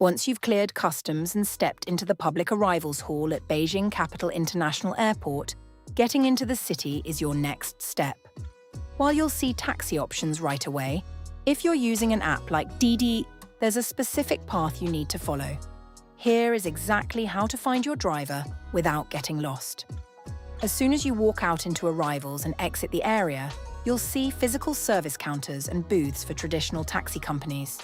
Once you've cleared customs and stepped into the public arrivals hall at Beijing Capital International Airport, getting into the city is your next step. While you'll see taxi options right away, if you're using an app like DiDi, there's a specific path you need to follow. Here is exactly how to find your driver without getting lost. As soon as you walk out into arrivals and exit the area, you'll see physical service counters and booths for traditional taxi companies.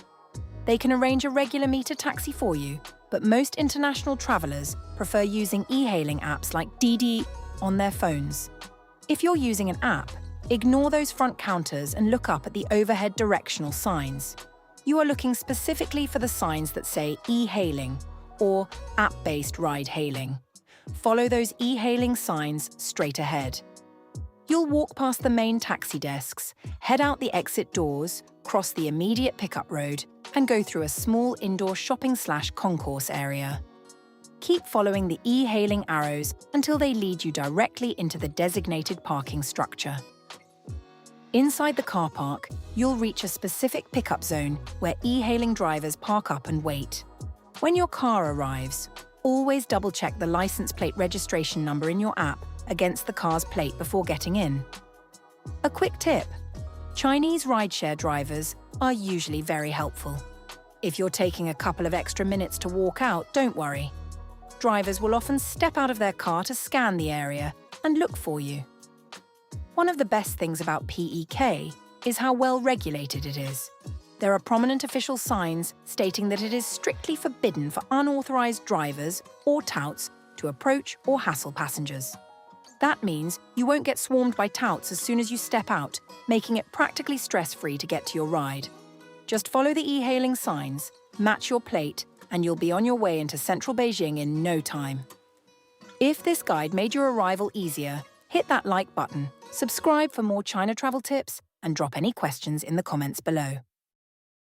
They can arrange a regular meter taxi for you, but most international travelers prefer using e-hailing apps like DiDi on their phones. If you're using an app, ignore those front counters and look up at the overhead directional signs. You are looking specifically for the signs that say e-hailing or app-based ride-hailing. Follow those e-hailing signs straight ahead. You'll walk past the main taxi desks, head out the exit doors, cross the immediate pickup road, and go through a small indoor shopping/concourse area. Keep following the e-hailing arrows until they lead you directly into the designated parking structure. Inside the car park, you'll reach a specific pickup zone where e-hailing drivers park up and wait. When your car arrives, always double-check the license plate registration number in your app against the car's plate before getting in. A quick tip: Chinese rideshare drivers are usually very helpful. If you're taking a couple of extra minutes to walk out, don't worry. Drivers will often step out of their car to scan the area and look for you. One of the best things about PEK is how well regulated it is. There are prominent official signs stating that it is strictly forbidden for unauthorized drivers or touts to approach or hassle passengers. That means you won't get swarmed by touts as soon as you step out, making it practically stress-free to get to your ride. Just follow the e-hailing signs, match your plate, and you'll be on your way into central Beijing in no time. If this guide made your arrival easier, hit that like button, subscribe for more China travel tips, and drop any questions in the comments below.